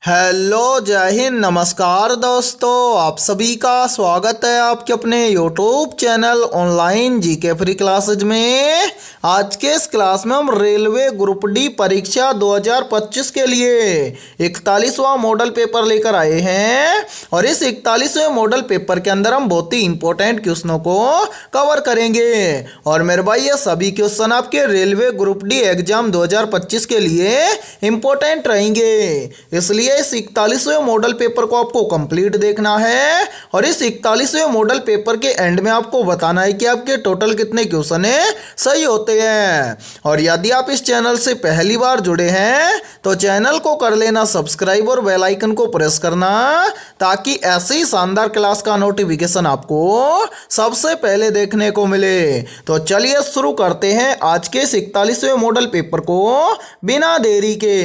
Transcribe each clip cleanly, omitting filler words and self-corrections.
Hello जय हिंद नमस्कार दोस्तों, आप सभी का स्वागत है आपके अपने YouTube channel online GK free classes में। आज के इस क्लास में हम रेलवे ग्रुप डी परीक्षा 2025 के लिए 41वां मॉडल पेपर लेकर आए हैं और इस 41वें मॉडल पेपर के अंदर हम बहुत ही इंपॉर्टेंट क्वेश्चनों को कवर करेंगे। और मेरे भाई ये सभी क्वेश्चन आपके रेलवे ग्रुप डी एग्जाम 2025 के लिए इंपॉर्टेंट रहेंगे, इसलिए इस 41वें मॉडल पेपर को आपको कंप्लीट देखना है और इस 41वें मॉडल पेपर के एंड में आपको बताना है कि आपके टोटल कितने क्वेश्चन सही होते हैं। और यदि आप इस चैनल से पहली बार जुड़े हैं तो चैनल को कर लेना सब्सक्राइब और बेल आइकन को प्रेस करना, ताकि ऐसे ही शानदार क्लास का नोटिफिकेशन आपको सबसे पहले देखने को मिले। तो चलिए शुरू करते हैं आज के इस 41वें मॉडल पेपर को बिना देरी के।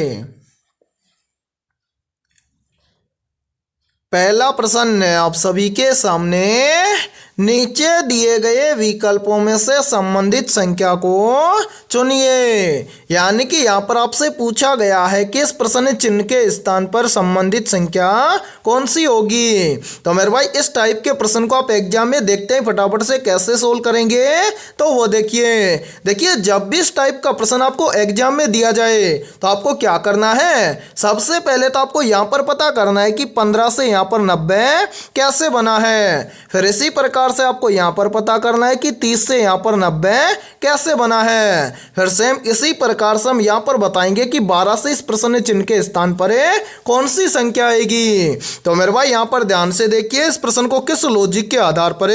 पहला प्रश्न है आप सभी के सामने, नीचे दिए गए विकल्पों में से संबंधित संख्या को चुनिए। यानी कि यहाँ पर आपसे पूछा गया है कि इस प्रश्न चिन्ह के स्थान पर संबंधित संख्या कौन सी होगी। तो मेरे भाई इस टाइप के प्रश्न को आप एग्जाम में देखते हैं फटाफट से कैसे सोल्व करेंगे, तो वो देखिए जब भी इस टाइप का प्रश्न आपको एग्जाम में दिया जाए तो आपको क्या करना है। सबसे पहले तो आपको यहाँ पर पता करना है कि 15 से यहाँ पर 90 कैसे बना है। फिर इसी प्रकार से आपको यहां पर पता करना है कि 30 से यहां पर 90 कैसे बना है। फिर सेम इसी प्रकार से हम यहां पर बताएंगे कि 12 से इस प्रश्न चिन्ह के स्थान पर कौन सी संख्या आएगी। तो मेरे भाई यहां पर ध्यान से देखिए इस प्रश्न को किस लॉजिक के आधार पर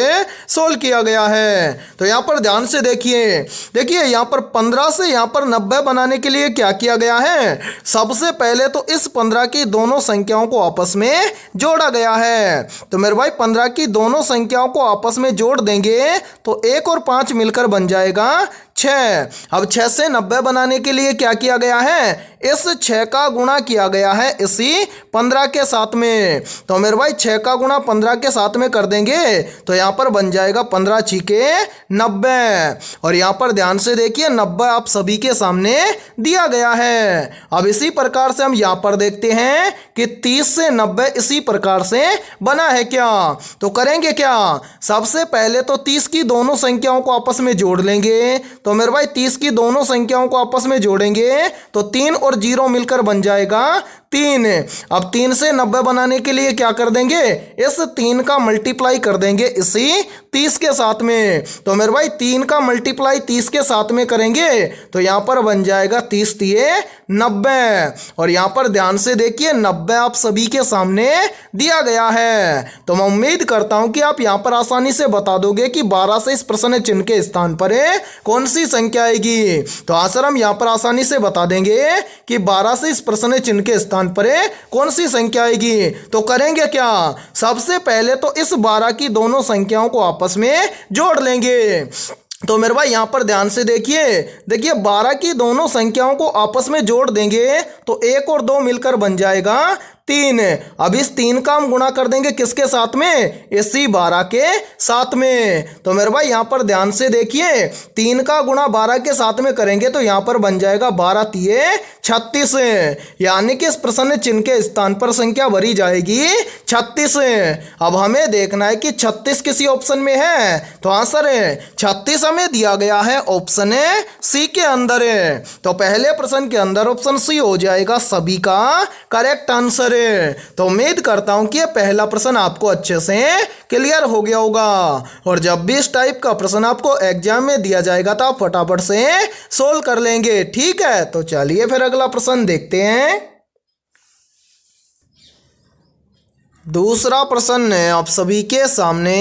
सोल्व किया गया है। तो यहां पर ध्यान से देखिए यहां पर 15 से यहां पर 90 बनाने के लिए क्या किया गया है। सबसे पहले तो इस 15 की दोनों संख्याओं को आपस में जोड़ा गया है। तो मेरे भाई 15 की दोनों संख्याओं को आपस में जोड़ देंगे तो 1 और 5 मिलकर बन जाएगा 6। अब 6 से 90 बनाने के लिए क्या किया गया है, इस 6 का गुणा किया गया है इसी 15 के साथ में। तो मेरे भाई 6 का गुणा 15 के साथ में कर देंगे तो यहां पर बन जाएगा 15 छिके 90। और यहां पर ध्यान से देखिए 90 आप सभी के सामने दिया गया है। अब इसी प्रकार से हम यहां पर देखते हैं कि 30 से 90 इसी प्रकार से बना है क्या। तो करेंगे क्या, सबसे पहले तो 30 की दोनों संख्याओं को आपस में जोड़ लेंगे। तो मेरे भाई 30 की दोनों संख्याओं को आपस में जोड़ेंगे तो 3 और 0 मिलकर बन जाएगा 3। अब 3 से 90 बनाने के लिए क्या कर देंगे, इस 3 का मल्टीप्लाई कर देंगे इसी 30 के साथ में। तो मेरे भाई 3 का मल्टीप्लाई 30 के साथ में करेंगे तो यहां पर बन जाएगा 30 तिये 90। और यहां पर ध्यान से देखिए 90 आप सभी के सामने दिया गया है। तो मैं उम्मीद करता हूं कि आप यहां पर आसानी से बता दोगे कि 12 से इस प्रश्न चिन्ह के स्थान पर कौन सी संख्या आएगी। तो आंसर हम यहां पर आसानी से बता देंगे कि 12 से इस प्रश्न चिन्ह के स्थान पर कौन सी संख्या आएगी। तो करेंगे क्या, सबसे पहले तो इस 12 की दोनों संख्याओं को आपस में जोड़ लेंगे। तो मेरे भाई यहां पर ध्यान से देखिए 12 की दोनों संख्याओं को आपस में जोड़ देंगे तो 1 और 2 मिलकर बन जाएगा 3। अब इस 3 का हम गुणा कर देंगे किसके साथ में, इसी 12 के साथ में। तो मेरे भाई यहां पर ध्यान से देखिए 3 का गुणा 12 के साथ में करेंगे तो यहां पर बन जाएगा 12 तिये 36। यानी कि इस प्रश्न चिन्ह के स्थान पर संख्या भरी जाएगी 36। अब हमें देखना है कि 36 किसी ऑप्शन में है। तो आंसर है 36 हमें दिया गया है ऑप्शन सी के अंदर। तो पहले प्रश्न के अंदर ऑप्शन सी हो जाएगा सभी का करेक्ट आंसर। तो उम्मीद करता हूं कि यह पहला प्रश्न आपको अच्छे से क्लियर हो गया होगा। और जब भी इस टाइप का प्रश्न आपको एग्जाम में दिया जाएगा तो आप फटाफट से सोल्व कर लेंगे, ठीक है। तो चलिए फिर अगला प्रश्न देखते हैं। दूसरा प्रश्न है आप सभी के सामने,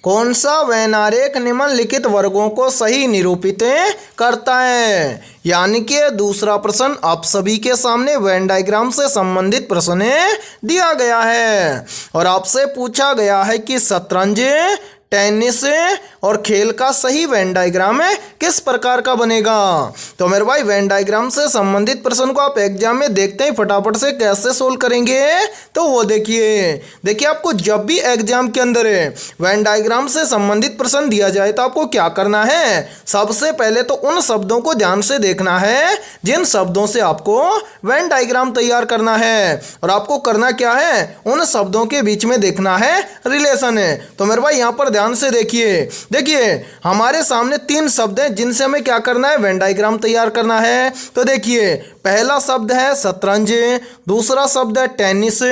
कौन सा वेन आरेख निम्नलिखित वर्गों को सही निरूपित करता है। यानी कि दूसरा प्रश्न आप सभी के सामने वेन डायग्राम से संबंधित प्रश्न दिया गया है और आपसे पूछा गया है कि शतरंज, टेनिस और खेल का सही वेन डायग्राम किस प्रकार का बनेगा। तो मेरे भाई वेन डायग्राम से संबंधित प्रश्न को आप एग्जाम में देखते ही फटाफट से कैसे सोल्व करेंगे, तो वो देखिए आपको जब भी एग्जाम के अंदर वेन डायग्राम से संबंधित प्रश्न दिया जाए तो आपको क्या करना है, सबसे पहले तो उन शब्दों को ध्यान से देखना है जिन शब्दों से आपको वेन डायग्राम तैयार करना है, और आपको करना क्या है, उन शब्दों के बीच में देखना है रिलेशन है। तो मेरे भाई यहाँ पर ध्यान से देखिए हमारे सामने 3 शब्द हैं जिनसे हमें क्या करना है, वेन डायग्राम तैयार करना है। तो देखिए पहला शब्द है शतरंज, दूसरा शब्द है टेनिस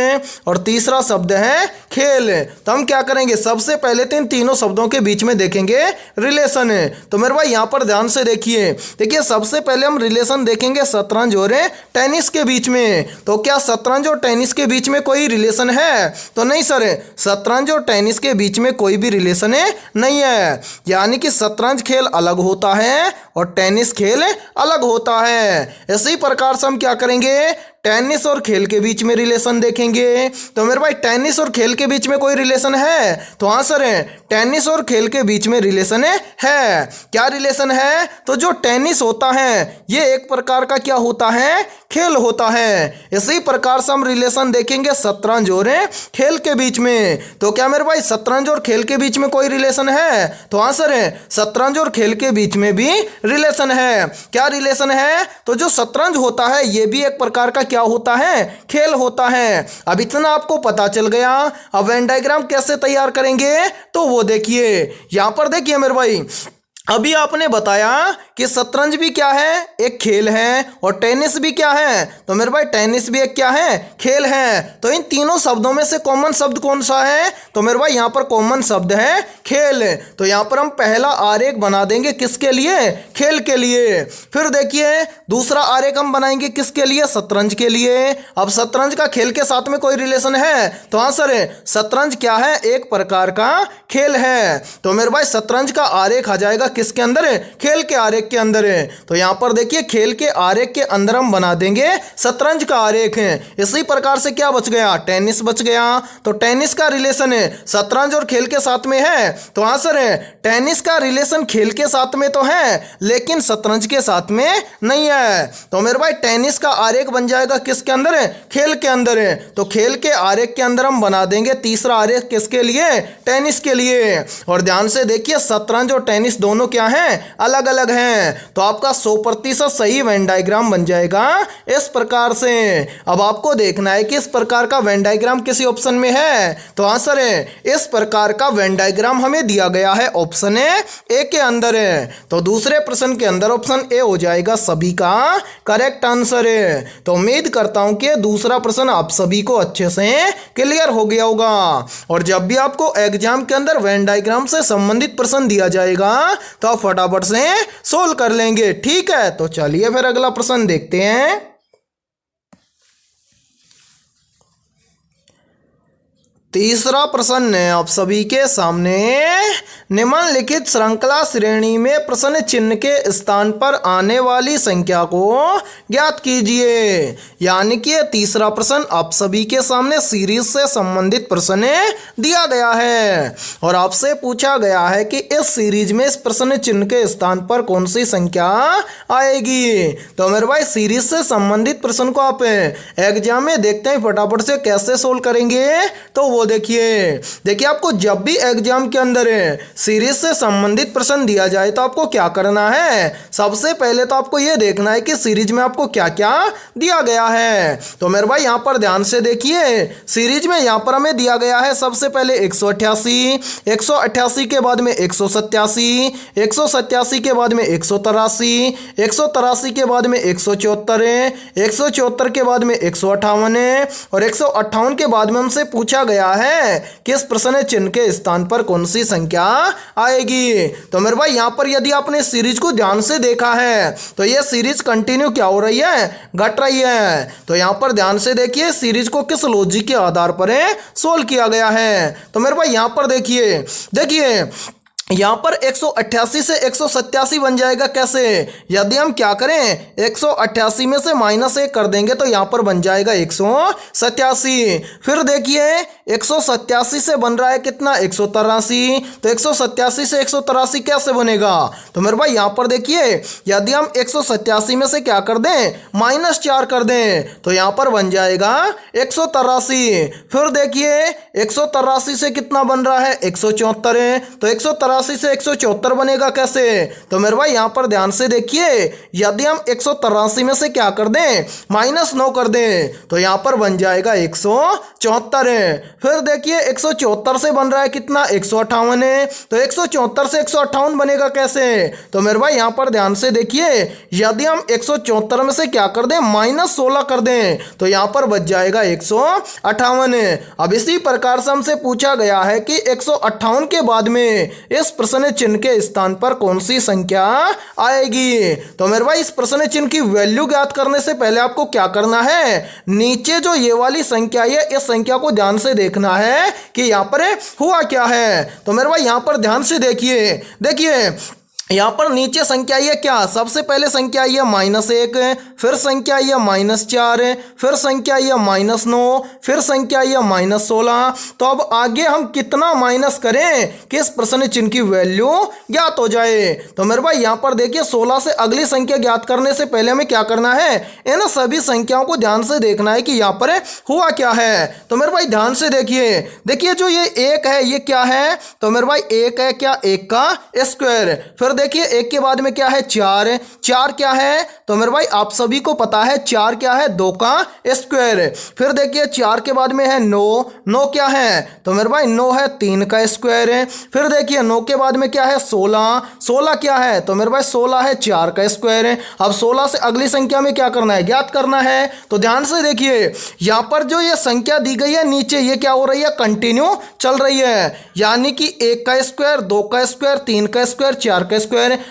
और तीसरा शब्द है खेल। तो हम क्या करेंगे, सबसे पहले तो इन तीनों शब्दों के बीच में देखेंगे रिलेशन। तो मेरे भाई यहाँ पर ध्यान से देखिए सबसे पहले हम रिलेशन देखेंगे शतरंज और टेनिस के बीच में। तो क्या शतरंज और टेनिस के बीच में कोई रिलेशन है, तो नहीं सर, शतरंज और टेनिस के बीच में कोई भी रिलेशन नहीं है, यानी कि शतरंज खेल अलग होता है और टेनिस खेल अलग होता है। इसी प्रकार से हम क्या करेंगे, टेनिस और खेल के बीच में रिलेशन देखेंगे। तो मेरे भाई टेनिस और खेल के बीच में कोई रिलेशन है, तो हाँ सर टेनिस और खेल के बीच में रिलेशन है। क्या रिलेशन है, तो जो टेनिस होता है ये एक प्रकार का क्या होता है, खेल होता है। इसी प्रकार से हम रिलेशन देखेंगे शतरंज और खेल के बीच में। तो क्या मेरे भाई शतरंज और खेल के बीच में कोई रिलेशन है, तो हाँ सर शतरंज और खेल के बीच में भी रिलेशन है। क्या रिलेशन है, तो जो शतरंज होता है ये भी एक प्रकार का क्या होता है, खेल होता है। अब इतना आपको पता चल गया। अब वेन डायग्राम कैसे तैयार करेंगे, तो वो देखिए यहां पर देखिए मेरे भाई, अभी आपने बताया कि शतरंज भी क्या है, एक खेल है, और टेनिस भी क्या है, तो मेरे भाई टेनिस भी एक क्या है, खेल है। तो इन तीनों शब्दों में से कॉमन शब्द कौन सा है, तो मेरे भाई यहाँ पर कॉमन शब्द है खेल। तो यहाँ पर हम पहला आरेख बना देंगे किसके लिए, खेल के लिए। फिर देखिए दूसरा आरेख हम बनाएंगे किसके लिए, शतरंज के लिए। अब शतरंज का खेल के साथ में कोई रिलेशन है, तो हाँ सर शतरंज क्या है, एक प्रकार का खेल है। तो मेरे भाई शतरंज का आरेख आ जाएगा किसके अंदर है, खेल के आरेख के अंदर है। तो यहां पर देखिए खेल के आरेख के अंदर हम बना देंगे शतरंज का आरेख है। इसी प्रकार से क्या बच गया, टेनिस बच गया। तो टेनिस का रिलेशन है शतरंज और खेल के साथ में है, तो हाँ सर टेनिस का रिलेशन खेल के साथ में तो है लेकिन शतरंज के साथ में नहीं है। तो मेरे भाई टेनिस का आरेख बन जाएगा किसके अंदर है, खेल के अंदर है। तो खेल के आरेख के अंदर हम बना देंगे तीसरा आरेख किसके लिए, टेनिस के लिए। और ध्यान से देखिए शतरंज और टेनिस दोनों क्या हैं, अलग अलग हैं। तो आपका 100% सही वेन डायग्राम बन जाएगा इस प्रकार से। अब आपको देखना है कि इस प्रकार का वेन डायग्राम किसी ऑप्शन में है, तो आंसर है इस प्रकार का वेन डायग्राम हमें दिया गया है ऑप्शन ए के अंदर है। तो दूसरे प्रश्न के अंदर ऑप्शन ए हो जाएगा सभी का करेक्ट आंसर है। तो उम्मीद करता हूं कि दूसरा प्रश्न आप सभी को अच्छे से क्लियर हो गया होगा। और जब भी आपको एग्जाम के अंदर वेन डायग्राम से संबंधित प्रश्न दिया जाएगा तो आप फटाफट से सोल्व कर लेंगे, ठीक है। तो चलिए फिर अगला प्रश्न देखते हैं। तीसरा प्रश्न है आप सभी के सामने, निम्नलिखित श्रृंखला श्रेणी में प्रश्न चिन्ह के स्थान पर आने वाली संख्या को ज्ञात कीजिए। यानी कि तीसरा प्रश्न आप सभी के सामने सीरीज से संबंधित प्रश्न दिया गया है और आपसे पूछा गया है कि इस सीरीज में इस प्रश्न चिन्ह के स्थान पर कौन सी संख्या आएगी। तो मेरे भाई सीरीज से संबंधित प्रश्न को आप एग्जाम में देखते हैं फटाफट से कैसे सोल्व करेंगे। तो वो देखिए आपको जब भी एग्जाम के अंदर सीरीज से संबंधित प्रश्न दिया जाए तो आपको क्या करना है, सबसे पहले तो आपको यह देखना है कि सीरीज में आपको क्या क्या दिया गया है। तो मेरे भाई यहां पर ध्यान से देखिए, सीरीज में यहां पर हमें दिया गया है सबसे पहले 188, 188 के बाद में 187, 187 के बाद में 183, 183 के बाद में 174, 174 के बाद में 158 और 158 के बाद में हमसे पूछा गया है कि इस प्रश्न चिन्ह के स्थान पर कौन सी संख्या आएगी। तो मेरे भाई यहां पर यदि आपने सीरीज को ध्यान से देखा है तो ये सीरीज कंटिन्यू क्या हो रही है, घट रही है। तो यहां पर ध्यान से देखिए सीरीज को किस लॉजिक के आधार पर सोल्व किया गया है। तो मेरे भाई यहां पर देखिए यहाँ पर 188 से 187 बन जाएगा कैसे? यदि हम क्या करें 188 में से -1 कर देंगे तो यहाँ पर बन जाएगा 187। फिर देखिए 187 से बन रहा है कितना 183, तो 187 से 183 कैसे बनेगा? तो मेरे भाई यहाँ पर देखिए यदि हम 187 में से क्या कर दें -4 कर दें तो यहाँ पर बन जाएगा 183। फिर देखिए 183 से कितना बन रहा है 174 है, तो 183 से 174 बनेगा कैसे? तो मेरे भाई यहाँ पर ध्यान से देखिए यदि हम 183 में से क्या कर दें -9 कर दें तो यहाँ पर बन जाएगा 174 है। फिर देखिए 174 से बन रहा है कितना 158 है, तो 174 से 158 बनेगा कैसे? तो मेरे भाई यहाँ पर ध्यान से देखिए यदि हम 174 में से क्या कर दें -16 कर दें तो यहाँ पर बच जाएगा 158 है। अब इसी प्रकार से हमसे पूछा गया है कि 158 के बाद में इस प्रश्न चिन्ह के स्थान पर कौन सी संख्या आएगी? तो मेरे भाई इस प्रश्न चिन्ह की वैल्यू ज्ञात करने से पहले आपको क्या करना है, नीचे जो ये वाली संख्या है इस संख्या को ध्यान से देखना है कि यहाँ पर हुआ क्या है। तो मेरे भाई यहाँ पर ध्यान से देखिए यहाँ पर नीचे संख्या ये क्या, सबसे पहले संख्या ये -1, फिर संख्या ये -4, फिर संख्या ये -9, फिर संख्या ये -16। तो अब आगे हम कितना माइनस करें कि इस प्रश्न चिन्ह की वैल्यू ज्ञात हो जाए? तो मेरे भाई यहाँ पर देखिए 16 से अगली संख्या ज्ञात करने से पहले हमें क्या करना है, इन सभी संख्याओं को ध्यान से देखना है कि यहाँ पर हुआ क्या है। तो मेरे भाई ध्यान से देखिए जो ये 1 है ये क्या है, तो मेरे भाई 1 है क्या 1 का स्क्वायर। फिर देखिए 1 के बाद में क्या है 4 क्या है, तो मेरे भाई आप सभी को पता है 4 क्या है 2 का स्क्वायर। फिर देखिए 4 के बाद में है 9 क्या है, तो मेरे भाई 9 है 3 का स्क्वायर। फिर देखिए 9 के बाद में क्या है 16 क्या है, तो मेरे भाई 16 है 4 का स्क्वायर। अब 16 से अगली संख्या में क्या करना है, ज्ञात करना है। तो ध्यान से देखिए यहाँ पर जो ये संख्या दी गई है नीचे ये क्या हो रही है, कंटिन्यू चल रही है, यानी कि 1 का स्क्वायर 2 का स्क्वायर 3 का स्क्वायर 4 का स्क्वायर।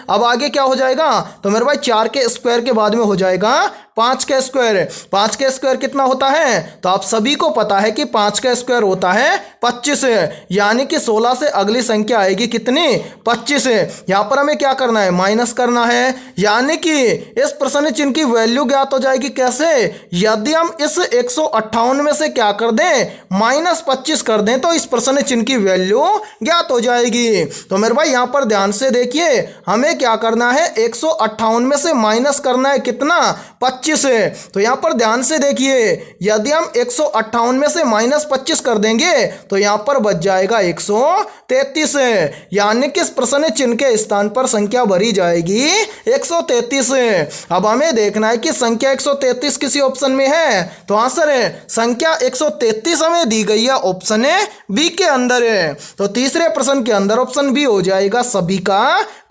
अब आगे क्या हो जाएगा, तो मेरे भाई 4 के स्क्वायर के बाद में हो जाएगा 5 का स्क्वायर। 5 का स्क्वायर कितना होता है, तो आप सभी को पता है कि 5 का स्क्वायर होता है 25, यानी कि 16 से अगली संख्या आएगी कितनी 25। यहाँ पर हमें क्या करना है, माइनस करना है, यानी कि इस प्रश्न चिन्ह की वैल्यू ज्ञात हो जाएगी कैसे, यदि हम इस 158 में से क्या कर दें -25 कर दें तो इस प्रश्न चिन्ह की वैल्यू ज्ञात हो जाएगी। तो मेरे भाई यहाँ पर ध्यान से देखिए हमें क्या करना है 158 में से माइनस करना है कितना 25 है। तो यहाँ पर ध्यान से देखिए यदि हम 158 में से -25 कर देंगे तो यहाँ पर बच जाएगा 133 है, यानी कि इस प्रश्न चिन्ह के स्थान पर संख्या भरी जाएगी 133 है। अब हमें देखना है कि संख्या 133 किसी ऑप्शन में है, तो आंसर है संख्या 133 हमें दी गई है ऑप्शन बी के अंदर है। तो तीसरे प्रश्न के अंदर ऑप्शन बी हो जाएगा सभी का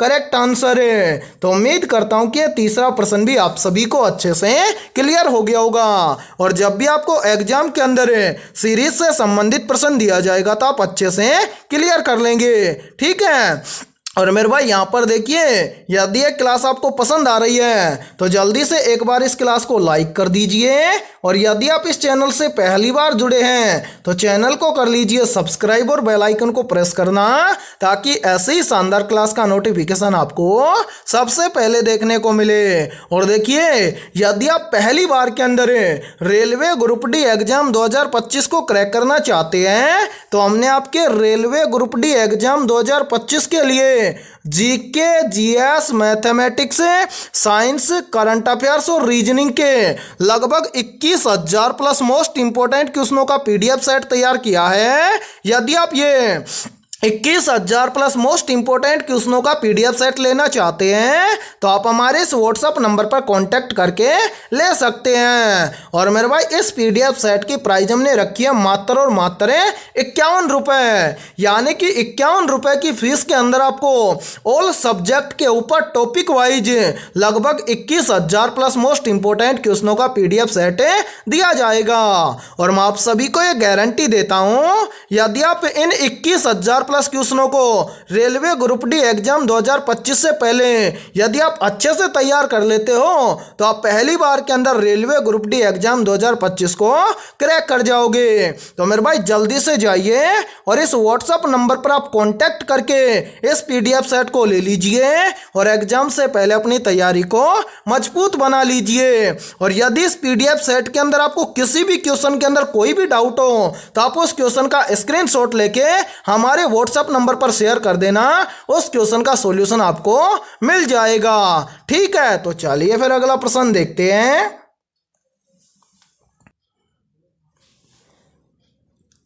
करेक्ट आंसर है। तो उम्मीद करता हूं कि तीसरा प्रश्न भी आप सभी को अच्छे से क्लियर हो गया होगा, और जब भी आपको एग्जाम के अंदर सीरीज से संबंधित प्रश्न दिया जाएगा तो आप अच्छे से क्लियर कर लेंगे, ठीक है। और मेरे भाई यहाँ पर देखिए यदि ये क्लास आपको पसंद आ रही है तो जल्दी से एक बार इस क्लास को लाइक कर दीजिए, और यदि आप इस चैनल से पहली बार जुड़े हैं तो चैनल को कर लीजिए सब्सक्राइब और बेल आइकन को प्रेस करना, ताकि ऐसे ही शानदार क्लास का नोटिफिकेशन आपको सबसे पहले देखने को मिले। और देखिए यदि आप पहली बार के अंदर रेलवे ग्रुप डी एग्जाम 2025 को क्रैक करना चाहते हैं तो हमने आपके रेलवे ग्रुप डी एग्जाम 2025 के लिए GK, GS, mathematics, science, current affairs और रीजनिंग के लगभग 21,000 प्लस मोस्ट इंपोर्टेंट क्वेश्चनों का पीडीएफ सेट तैयार किया है। यदि आप ये 21,000 प्लस मोस्ट इंपोर्टेंट क्वेश्चनों का पीडीएफ सेट लेना चाहते हैं तो आप हमारे इस व्हाट्सएप नंबर पर कांटेक्ट करके ले सकते हैं। और मेरे भाई इस पीडीएफ सेट की प्राइस हमने रखी है मात्र और मात्र 51 रुपये, यानी कि 51 रुपये की फीस के अंदर आपको ऑल सब्जेक्ट के ऊपर टॉपिक वाइज लगभग 21,000 प्लस मोस्ट इंपोर्टेंट क्वेश्चनों का पीडीएफ सेट दिया जाएगा। और मैं आप सभी को ये गारंटी देता हूँ यदि आप इन 21,000 प्लस क्वेश्चनों को रेलवे ग्रुप डी एग्जाम 2025 से पहले यदि आप अच्छे से तैयार कर लेते हो तो आप पहली बार के अंदर रेलवे ग्रुप डी एग्जाम 2025 को क्रैक कर जाओगे। तो मेरे भाई जल्दी से जाइए और इस व्हाट्सएप नंबर पर आप कांटेक्ट करके इस पीडीएफ सेट को ले लीजिए और एग्जाम से पहले अपनी तैयारी को मजबूत बना लीजिए। और यदि इस पीडीएफ सेट के अंदर आपको किसी भी क्वेश्चन के अंदर कोई भी डाउट हो तो आप उस क्वेश्चन का स्क्रीनशॉट लेके हमारे व्हाट्सएप नंबर पर शेयर कर देना, उस क्वेश्चन का सॉल्यूशन आपको मिल जाएगा। ठीक है, तो चलिए फिर अगला प्रश्न देखते हैं।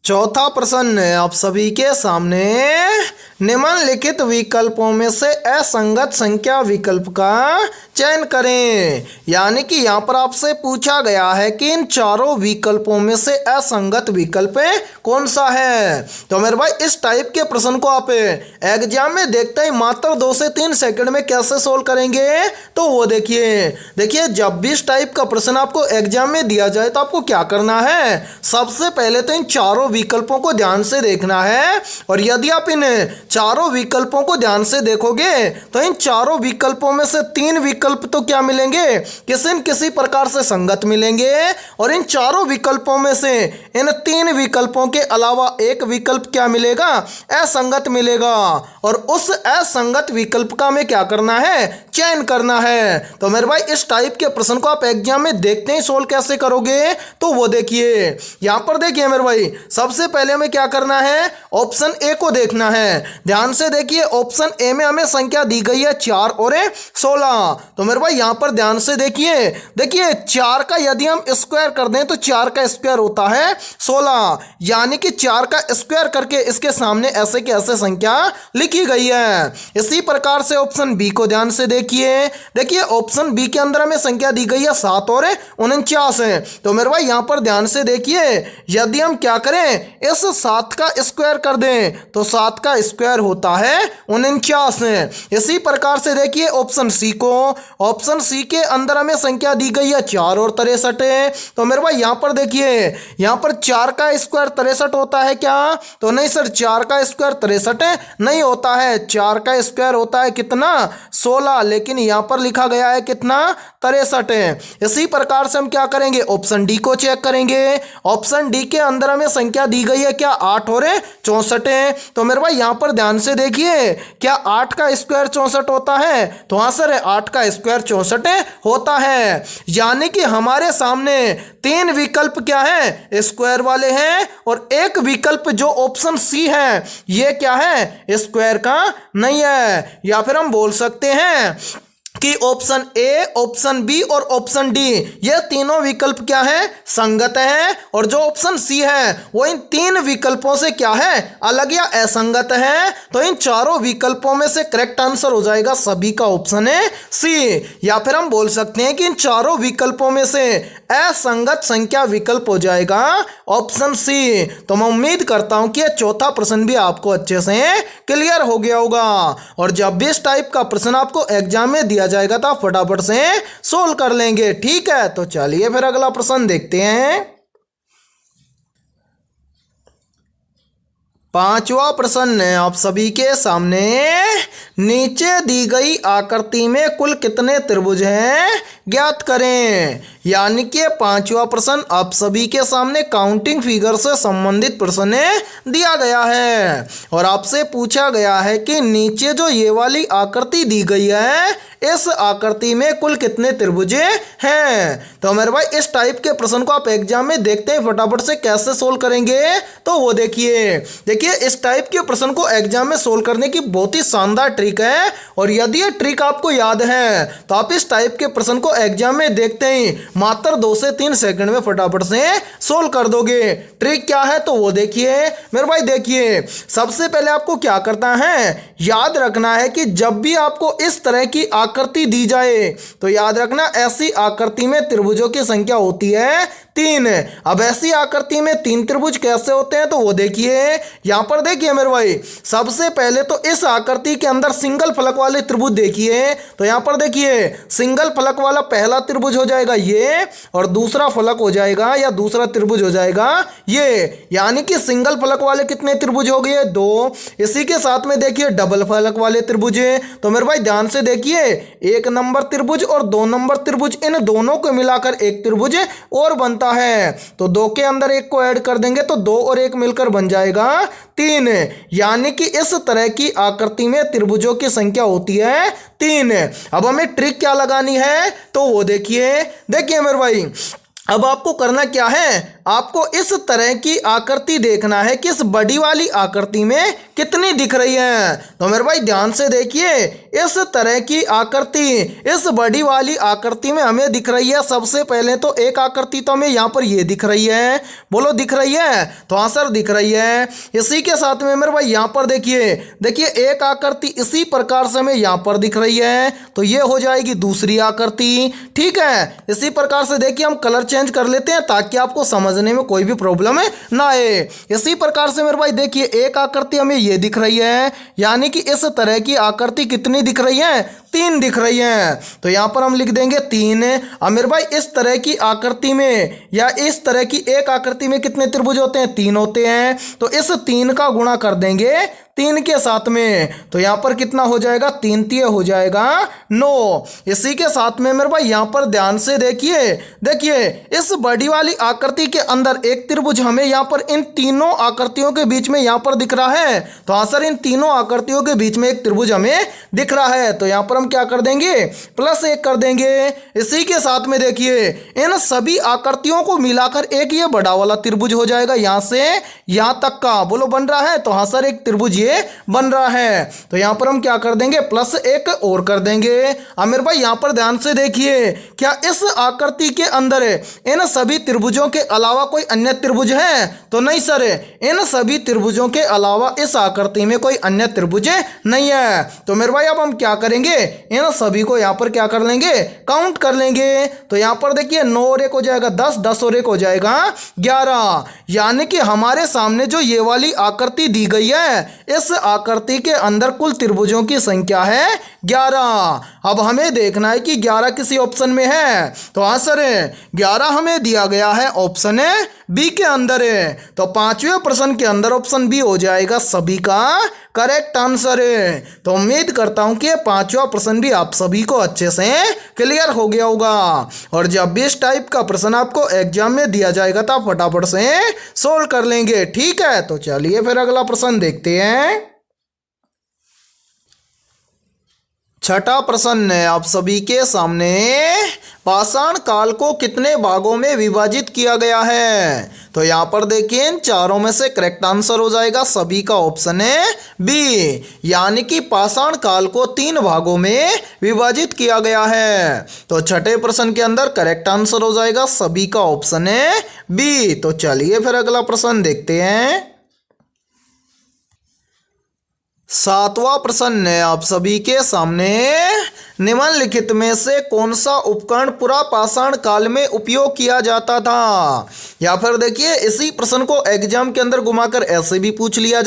चौथा प्रश्न आप सभी के सामने, निम्नलिखित विकल्पों में से असंगत संख्या विकल्प का चयन करें। यानी कि यहाँ पर आपसे पूछा गया है कि इन चारों विकल्पों में से असंगत विकल्प कौन सा है। तो मेरे भाई इस टाइप के प्रश्न को आप एग्जाम में देखते ही मात्र 2 से 3 सेकंड में कैसे सोल्व करेंगे, तो वो देखिए जब भी इस टाइप का प्रश्न आपको एग्जाम में दिया जाए तो आपको क्या करना है, सबसे पहले तो इन चारों विकल्पों को ध्यान से देखना है। और यदि आप इन चारों विकल्पों को ध्यान से देखोगे तो इन चारों विकल्पों में से 3 विकल्प तो क्या मिलेंगे, किसी न किसी प्रकार से संगत मिलेंगे। और इन चारों विकल्पों में से इन 3 विकल्पों के अलावा एक विकल्प क्या मिलेगा, असंगत मिलेगा। और उस असंगत विकल्प का हमें क्या करना है, चयन करना है। तो मेरे भाई इस टाइप के प्रश्न को आप एग्जाम में देखते ही सोल्व कैसे करोगे, तो वो देखिए यहां पर देखिए मेरे भाई, सबसे पहले हमें क्या करना है, ऑप्शन ए को देखना है। ध्यान से देखिए ऑप्शन ए में हमें संख्या दी गई है 4 और 16। तो मेरे भाई यहां पर ध्यान से देखिए 4 का यदि हम स्क्वायर कर दें तो 4 का स्क्वायर होता है 16, यानी कि 4 का स्क्वायर करके इसके सामने ऐसे के ऐसे संख्या लिखी गई है। इसी प्रकार से ऑप्शन बी को ध्यान से देखिए ऑप्शन बी के अंदर हमें संख्या दी गई है 7 और 49 है। तो मेरे भाई यहां पर ध्यान से देखिए यदि हम क्या करें, इस 7 का स्क्वायर कर दें तो 7 का स्क्वायर होता है 49। इसी प्रकार से देखिए ऑप्शन सी को, ऑप्शन सी के अंदर हमें संख्या दी गई है 4 और 63। तो मेरे भाई यहां पर देखिए, यहां पर 4 का स्क्वायर 63 होता है क्या, तो नहीं सर, 4 का स्क्वायर 63 नहीं होता है। 4 का स्क्वायर होता है कितना, 16, लेकिन यहां पर लिखा गया है कितना, 63। इसी प्रकार से हम क्या करेंगे, ऑप्शन डी को चेक करेंगे। ऑप्शन डी के अंदर हमें संख्या दी गई है क्या, 8 और 64। तो मेरे भाई यहां पर ध्यान से देखिए, क्या 8 का स्क्वायर 64 होता है, तो हाँ सर 8 का स्क्वायर 64 होता है। यानी कि हमारे सामने 3 विकल्प क्या है, स्क्वायर वाले हैं, और एक विकल्प जो ऑप्शन सी है ये क्या है, स्क्वायर का नहीं है। या फिर हम बोल सकते हैं कि ऑप्शन ए, ऑप्शन बी और ऑप्शन डी ये तीनों विकल्प क्या है, संगत है। और जो ऑप्शन सी है वो इन 3 विकल्पों से क्या है, अलग या असंगत है। तो इन चारों विकल्पों में से करेक्ट आंसर हो जाएगा सभी का ऑप्शन है सी। या फिर हम बोल सकते हैं कि इन चारों विकल्पों में से असंगत संख्या विकल्प हो जाएगा ऑप्शन सी। तो मैं उम्मीद करता हूं कि यह चौथा प्रश्न भी आपको अच्छे से क्लियर हो गया होगा। और जब भी इस टाइप का प्रश्न आपको एग्जाम में दिया जाएगा तो आप फटाफट से सोल्व कर लेंगे। ठीक है, तो चलिए फिर अगला प्रश्न देखते हैं। 5वां प्रश्न आप सभी के सामने, नीचे दी गई आकृति में कुल कितने त्रिभुज हैं, ज्ञात करें। यानी कि 5वां प्रश्न आप सभी के सामने काउंटिंग फिगर से संबंधित प्रश्न दिया गया है और आपसे पूछा गया है कि नीचे जो ये वाली आकृति दी गई है इस आकृति में कुल कितने त्रिभुज हैं। तो मेरे भाई इस टाइप के प्रश्न को आप एग्जाम में देखते हैं फटाफट से कैसे सोल्व करेंगे, तो वो देखिए इस टाइप के प्रश्न को एग्जाम में सोल्व करने की बहुत ही शानदार ट्रिक है। और यदि ये ट्रिक आपको याद है तो आप इस टाइप के प्रश्न को एग्जाम में देखते ही मात्र 2 से 3 सेकंड में फटाफट से सोल्व कर दोगे। ट्रिक क्या है, तो वो देखिए मेरे भाई, देखिए सबसे पहले आपको क्या करना है, याद रखना है कि जब भी आपको इस तरह की आकृति दी जाए तो याद रखना ऐसी आकृति में त्रिभुजों की संख्या होती है 3। अब ऐसी आकृति में 3 त्रिभुज कैसे होते हैं, तो वो देखिए यहां पर देखिए मेरे भाई, सबसे पहले तो इस आकृति के अंदर सिंगल फलक वाले त्रिभुज देखिए। तो यहां पर देखिए सिंगल फलक वाला पहला त्रिभुज हो जाएगा ये, ये और दूसरा फलक हो जाएगा या दूसरा त्रिभुज हो जाएगा ये, यानी कि सिंगल फलक वाले कितने त्रिभुज हो गए? 2। इसी के साथ में देखिए डबल फलक वाले त्रिभुज है, तो मेरे भाई ध्यान से देखिए 1 नंबर त्रिभुज और 2 नंबर त्रिभुज, इन दोनों को मिलाकर एक त्रिभुज और बनता है। तो 2 के अंदर 1 को ऐड कर देंगे तो 2 और 1 मिलकर बन जाएगा 3, यानी कि इस तरह की आकृति में त्रिभुजों की संख्या होती है 3। अब हमें ट्रिक क्या लगानी है तो वो देखिए मेरे भाई, अब आपको करना क्या है, आपको इस तरह की आकृति देखना है कि इस बड़ी वाली आकृति में कितनी दिख रही है। तो मेरे भाई ध्यान से देखिए, इस तरह की आकृति इस बड़ी वाली आकृति में हमें दिख रही है। सबसे पहले तो एक आकृति तो हमें यहाँ पर ये दिख रही है, बोलो दिख रही है? तो हाँ सर दिख रही है। इसी के साथ में मेरे भाई यहाँ पर देखिए एक आकृति इसी प्रकार से हमें यहाँ पर दिख रही है, तो ये हो जाएगी दूसरी आकृति। ठीक है, इसी प्रकार से देखिए हम कलर चेंज कर लेते हैं ताकि आपको समझने में कोई भी प्रॉब्लम ना आए। इसी प्रकार से मेरे भाई देखिए एक आकृति हमें ये दिख रही है, यानी कि इस तरह की आकृति कितनी दिख रही है? 3 दिख रही है, तो यहाँ पर हम लिख देंगे 3। अब मेरे भाई इस तरह की आकृति में या इस तरह की एक आकृति में कितने त्रिभुज होते हैं? 3 होते हैं, तो इस 3 का गुणा कर देंगे 3 के साथ में, तो यहाँ पर कितना हो जाएगा? 3 3 हो जाएगा 9। इसी के साथ में मेरे भाई यहाँ पर ध्यान से देखिए इस बड़ी वाली आकृति के अंदर एक त्रिभुज हमें यहाँ पर इन तीनों आकृतियों के बीच में यहाँ पर दिख रहा है। तो हाँ सर, इन तीनों आकृतियों के बीच में एक त्रिभुज हमें दिख रहा है, तो यहाँ पर हम क्या कर देंगे? +1 कर देंगे। इसी के साथ में देखिए इन सभी आकृतियों को मिलाकर एक ये बड़ा वाला त्रिभुज हो जाएगा, यहाँ से यहाँ तक का, बोलो बन रहा है? तो हाँ सर, एक त्रिभुज ये बन रहा है, तो यहाँ पर हम क्या कर देंगे? +1 और कर देंगे। अब मेरे भाई यहाँ पर ध्यान से देखिए, क्या इस आकृति के अंदर इन सभी त्रिभुजों के अलावा कोई अन्य त्रिभुज है? तो नहीं सर, इन सभी त्रिभुजों के अलावा इस आकृति में कोई अन्य त्रिभुज नहीं है। तो मेरे भाई अब हम क्या करेंगे? इन सभी को यहाँ पर क्या कर लेंगे? काउंट कर लेंगे। तो यहाँ पर देखिए 9 और 1 हो जाएगा 10, 10 और 1 हो जाएगा 11, यानी कि हमारे सामने जो ये वाली आकृति दी गई है, इस आकृति के अंदर कुल त्रिभुजों की संख्या है 11। अब हमें देखना है कि 11 किसी ऑप्शन में है। तो हाँ सर, 11 हमें दिया गया है ऑप्शन बी के अंदर है, तो 5वें प्रश्न के अंदर ऑप्शन बी हो जाएगा सभी का करेक्ट आंसर है। तो उम्मीद करता हूं कि 5वां प्रश्न भी आप सभी को अच्छे से क्लियर हो गया होगा, और जब भी इस टाइप का प्रश्न आपको एग्जाम में दिया जाएगा तो आप फटाफट से सोल्व कर लेंगे। ठीक है, तो चलिए फिर अगला प्रश्न देखते हैं। छठा प्रश्न है आप सभी के सामने, पाषाण काल को कितने भागों में विभाजित किया गया है? तो यहाँ पर देखिए इन चारों में से करेक्ट आंसर हो जाएगा सभी का ऑप्शन है बी, यानी कि पाषाण काल को 3 भागों में विभाजित किया गया है। तो छठे प्रश्न के अंदर करेक्ट आंसर हो जाएगा सभी का ऑप्शन है बी। तो चलिए फिर अगला प्रश्न देखते हैं। 7वां प्रश्न है आप सभी के सामने, निम्नलिखित में से कौन सा उपकरण पुरा पाषाण काल में उपयोग किया जाता था? या फिर देखिए इसी प्रश्न को एग्जाम के अंदर घुमाकर ऐसे भी पूछा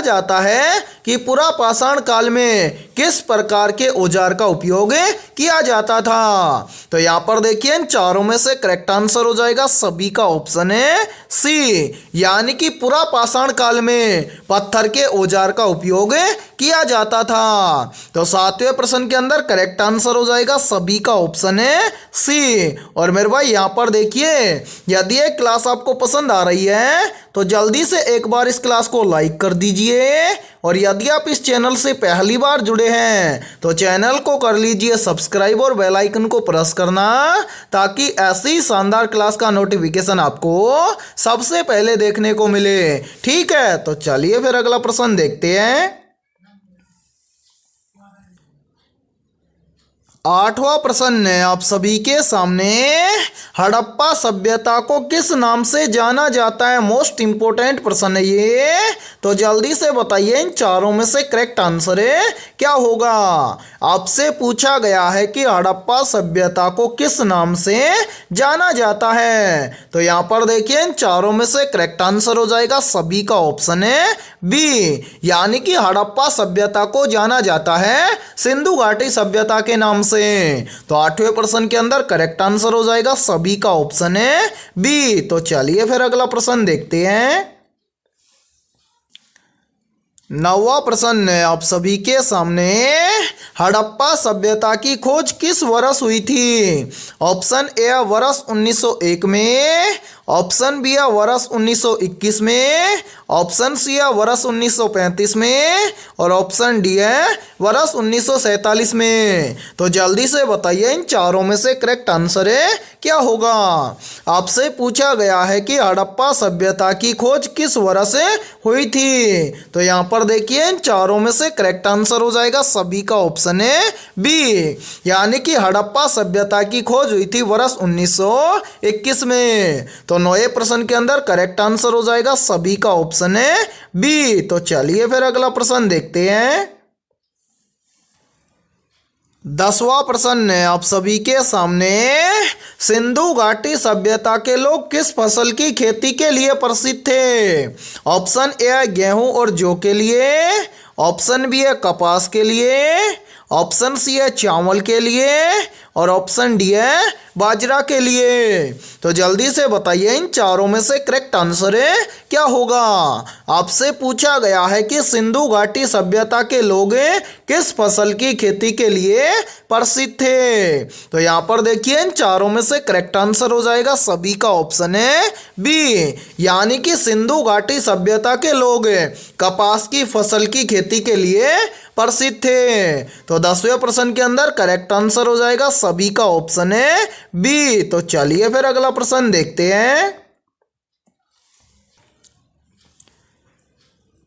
जाता है कि पुरा पाषाण काल में किस प्रकार के औजार का उपयोग किया जाता था? तो यहाँ पर देखिए इन चारों में से करेक्ट आंसर हो जाएगा सभी का ऑप्शन है सी, यानी कि पुरा पाषाण काल में पत्थर के औजार का उपयोग किया जाता था। तो 7वें प्रश्न के अंदर करेक्ट आंसर हो जाएगा सभी का ऑप्शन है सी। और मेरे भाई यहाँ पर देखिए, यदि ये क्लास आपको पसंद आ रही है तो जल्दी से एक बार इस क्लास को लाइक कर दीजिए, और यदि आप इस चैनल से पहली बार जुड़े हैं तो चैनल को कर लीजिए सब्सक्राइब और बेल आइकन को प्रेस करना, ताकि ऐसी शानदार क्लास का नोटिफिकेशन आपको सबसे पहले देखने को मिले। ठीक है, तो चलिए फिर अगला प्रश्न देखते हैं। 8वां प्रश्न है आप सभी के सामने, हड़प्पा सभ्यता को किस नाम से जाना जाता है? मोस्ट इंपोर्टेंट प्रश्न है ये, तो जल्दी से बताइए इन चारों में से करेक्ट आंसर क्या होगा। आपसे पूछा गया है कि हड़प्पा सभ्यता को किस नाम से जाना जाता है। तो यहाँ पर देखिए इन चारों में से करेक्ट आंसर हो जाएगा सभी का ऑप्शन है बी, यानी कि हड़प्पा सभ्यता को जाना जाता है सिंधु घाटी सभ्यता के नाम से। तो 8वें प्रश्न के अंदर करेक्ट आंसर हो जाएगा सभी का ऑप्शन है बी। तो चलिए फिर अगला प्रश्न देखते हैं। 9वां प्रश्न है आप सभी के सामने। हड़प्पा सभ्यता की खोज किस वर्ष हुई थी? ऑप्शन ए है वर्ष 1901 में, ऑप्शन बी है वर्ष 1921 में, ऑप्शन सी है वर्ष 1935 में और ऑप्शन डी है वर्ष 1947 में। तो जल्दी से बताइए इन चारों में से करेक्ट आंसर है क्या होगा। आपसे पूछा गया है कि हड़प्पा सभ्यता की खोज किस वर्ष हुई थी। तो यहाँ पर देखिए इन चारों में से करेक्ट आंसर हो जाएगा सभी का ऑप्शन है बी, यानी कि हड़प्पा सभ्यता की खोज हुई थी वर्ष 1921 में। तो 9वें प्रश्न के अंदर करेक्ट आंसर हो जाएगा सभी का ऑप्शन है बी। तो चलिए फिर अगला प्रश्न देखते हैं। 10वां प्रश्न है आप सभी के सामने। सिंधु घाटी सभ्यता के लोग किस फसल की खेती के लिए प्रसिद्ध थे? ऑप्शन ए है गेहूं और जौ के लिए, ऑप्शन बी है कपास के लिए, ऑप्शन सी है चावल के लिए और ऑप्शन डी है बाजरा के लिए। तो जल्दी से बताइए इन चारों में से करेक्ट आंसर है क्या होगा। आपसे पूछा गया है कि सिंधु घाटी सभ्यता के लोग किस फसल की खेती के लिए प्रसिद्ध थे। तो यहाँ पर देखिए इन चारों में से करेक्ट आंसर हो जाएगा सभी का ऑप्शन है बी, यानी कि सिंधु घाटी सभ्यता के लोग कपास की फसल की खेती के लिए प्रसिद्ध थे। तो 10वें प्रश्न के अंदर करेक्ट आंसर हो जाएगा सभी का ऑप्शन है बी। तो चलिए फिर अगला प्रश्न देखते हैं।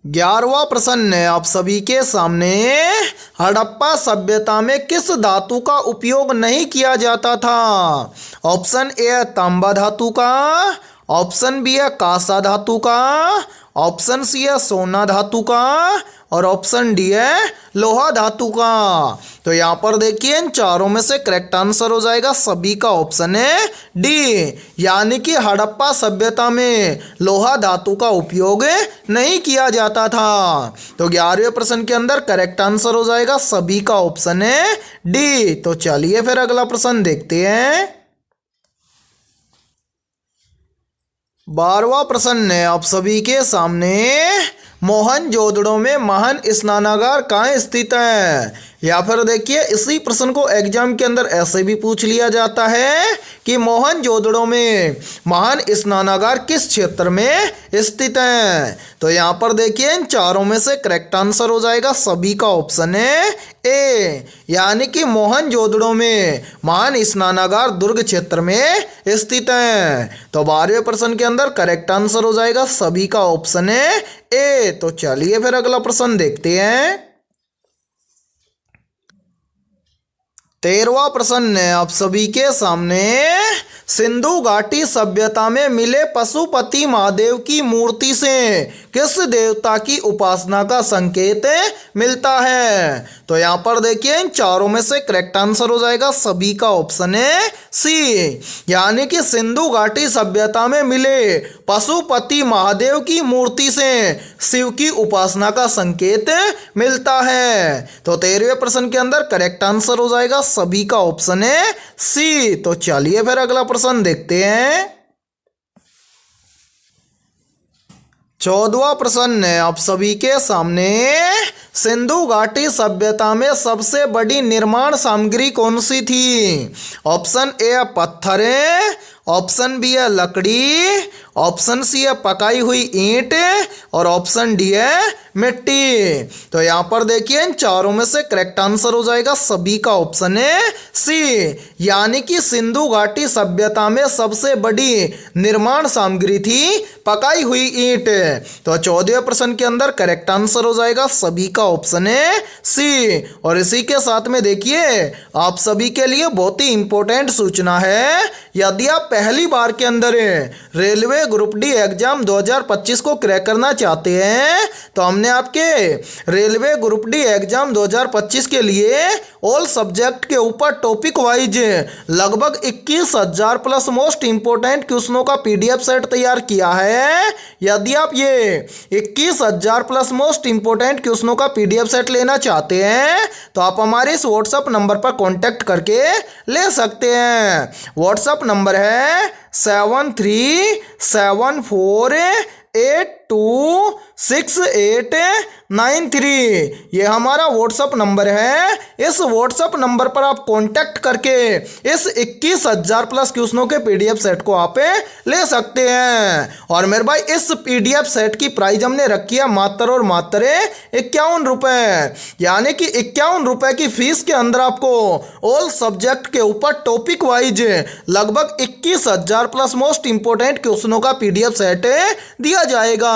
11वां प्रश्न है आप सभी के सामने। हड़प्पा सभ्यता में किस धातु का उपयोग नहीं किया जाता था? ऑप्शन ए है तांबा धातु का, ऑप्शन बी है कांसा धातु का, ऑप्शन सी है सोना धातु का और ऑप्शन डी है लोहा धातु का। तो यहाँ पर देखिए इन चारों में से करेक्ट आंसर हो जाएगा सभी का ऑप्शन है डी, यानी कि हड़प्पा सभ्यता में लोहा धातु का उपयोग नहीं किया जाता था। तो 11वें प्रश्न के अंदर करेक्ट आंसर हो जाएगा सभी का ऑप्शन है डी। तो चलिए फिर अगला प्रश्न देखते हैं। 12वां प्रश्न है आप सभी के सामने। मोहनजोदड़ो में महान स्नानागार कहाँ स्थित है? या फिर देखिए इसी प्रश्न को एग्जाम के अंदर ऐसे भी पूछ लिया जाता है कि मोहनजोदड़ो में महान स्नानागार किस क्षेत्र में स्थित है। तो यहाँ पर देखिए इन चारों में से करेक्ट आंसर हो जाएगा सभी का ऑप्शन है ए, यानी कि मोहनजोदड़ो में महान स्नानागार दुर्ग क्षेत्र में स्थित है। तो 12वें प्रश्न के अंदर करेक्ट आंसर हो जाएगा सभी का ऑप्शन है ए। तो चलिए फिर अगला प्रश्न देखते हैं। 13वां प्रश्न है आप सभी के सामने। सिंधु घाटी सभ्यता में मिले पशुपति महादेव की मूर्ति से किस देवता की उपासना का संकेत मिलता है? तो यहाँ पर देखिए इन चारों में से करेक्ट आंसर हो जाएगा सभी का ऑप्शन है सी, यानी कि सिंधु घाटी सभ्यता में मिले पशुपति महादेव की मूर्ति से शिव की उपासना का संकेत मिलता है। तो 13वें प्रश्न के अंदर करेक्ट आंसर हो जाएगा सभी का ऑप्शन है सी। तो चलिए फिर अगला प्रश्न देखते हैं। 14वां प्रश्न है आप सभी के सामने। सिंधु घाटी सभ्यता में सबसे बड़ी निर्माण सामग्री कौन सी थी? ऑप्शन ए है पत्थर, ऑप्शन बी है लकड़ी, ऑप्शन सी है पकाई हुई ईंट और ऑप्शन डी है मिट्टी। तो यहाँ पर देखिए इन चारों में से करेक्ट आंसर हो जाएगा सभी का ऑप्शन है सी, यानी कि सिंधु घाटी सभ्यता में सबसे बड़ी निर्माण सामग्री थी पकाई हुई ईंट। तो 14वें प्रश्न के अंदर करेक्ट आंसर हो जाएगा सभी का ऑप्शन है सी। और इसी के साथ में देखिए आप सभी के लिए बहुत ही इंपॉर्टेंट सूचना है। यदि आप पहली बार के अंदर railway railway group D exam 2025 को क्रैक करना चाहते हैं तो हमने आपके रेलवे ग्रुप डी एग्जाम 2025 के लिए ऑल सब्जेक्ट के ऊपर टॉपिक वाइज लगभग 21,000 प्लस मोस्ट इंपोर्टेंट क्वेश्चनों का पीडीएफ सेट तैयार किया है। यदि आप ये 21,000 प्लस मोस्ट इंपोर्टेंट क्वेश्चनों का पीडीएफ सेट लेना चाहते हैं तो आप हमारे इस व्हाट्सएप नंबर पर कांटेक्ट करके ले सकते हैं। व्हाट्सएप नंबर है 7374826893। ये हमारा व्हाट्सएप नंबर है। इस व्हाट्सएप नंबर पर आप कांटेक्ट करके इस 21,000 प्लस क्वेश्चनों के पीडीएफ सेट को आप ले सकते हैं। और मेरे भाई इस पीडीएफ सेट की प्राइस हमने रखी है मात्र और मात्र 51 रुपये, यानी कि 51 रुपये की फीस के अंदर आपको ऑल सब्जेक्ट के ऊपर टॉपिक वाइज लगभग 21,000 प्लस मोस्ट इंपोर्टेंट क्वेश्चनों का पीडीएफ सेट दिया जाएगा।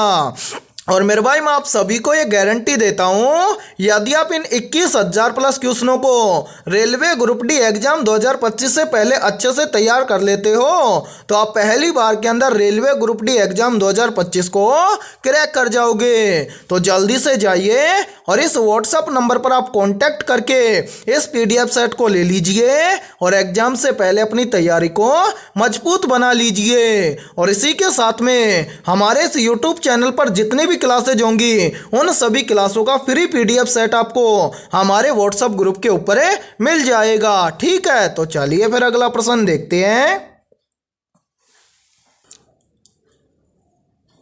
और मेरे भाई मैं आप सभी को ये गारंटी देता हूँ, यदि आप इन 21,000 प्लस क्वेश्चनों को रेलवे ग्रुप डी एग्जाम 2025 से पहले अच्छे से तैयार कर लेते हो तो आप पहली बार के अंदर रेलवे ग्रुप डी एग्जाम 2025 को क्रैक कर जाओगे। तो जल्दी से जाइए और इस व्हाट्सएप नंबर पर आप कांटेक्ट करके इस पीडीएफ सेट को ले लीजिए और एग्जाम से पहले अपनी तैयारी को मजबूत बना लीजिए। और इसी के साथ में हमारे इस यूट्यूब चैनल पर जितने भी क्लासेज होंगी उन सभी क्लासों का फ्री पीडीएफ सेट आपको हमारे व्हाट्सएप ग्रुप के ऊपर मिल जाएगा। ठीक है, तो चलिए फिर अगला प्रश्न देखते हैं।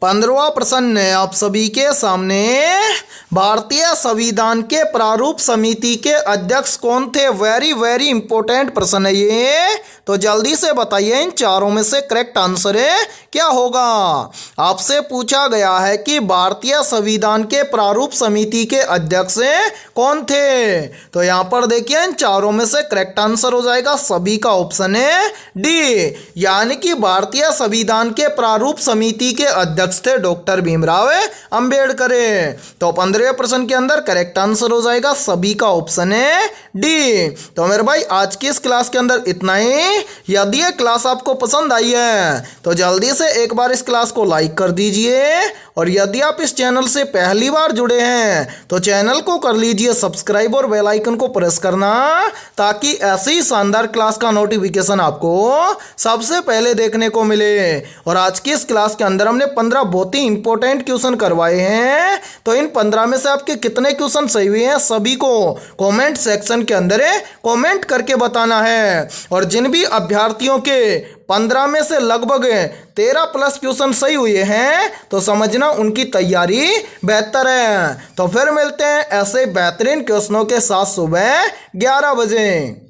15वां प्रश्न है आप सभी के सामने। भारतीय संविधान के प्रारूप समिति के अध्यक्ष कौन थे? वेरी इंपॉर्टेंट प्रश्न है ये, तो जल्दी से बताइए इन चारों में से करेक्ट आंसर क्या होगा। आपसे पूछा गया है कि भारतीय संविधान के प्रारूप समिति के अध्यक्ष कौन थे, तो यहाँ पर देखिए इन चारों में से करेक्ट आंसर हो जाएगा सभी का ऑप्शन है डी, यानी कि भारतीय संविधान के प्रारूप समिति के अध्यक्ष थे डॉक्टर भीमराव अंबेडकर। तो 15वें प्रश्न के अंदर करेक्ट आंसर हो जाएगा सभी का ऑप्शन है डी। तो मेरे भाई आज की इस क्लास के अंदर इतना ही। यदि ये क्लास आपको पसंद आई है तो जल्दी से एक बार इस क्लास को लाइक कर दीजिए और यदि आप इस चैनल से पहली बार जुड़े हैं तो चैनल को कर लीजिए सब्सक्राइब और बेल आइकन को प्रेस करना ताकि ऐसी शानदार क्लास का नोटिफिकेशन आपको सबसे पहले देखने को मिले। और आज की इस क्लास के अंदर हमने 15 बहुत ही इंपॉर्टेंट क्वेश्चन करवाए हैं, तो इन 15 में से आपके कितने क्वेश्चन सही हुए हैं सभी को कमेंट सेक्शन के अंदर कमेंट करके बताना है। और जिन भी अभ्यर्थियों के 15 में से लगभग 13 प्लस क्वेश्चन सही हुए हैं तो समझना उनकी तैयारी बेहतर है। तो फिर मिलते हैं ऐसे बेहतरीन क्वेश्चनों के साथ सुबह 11 बजे।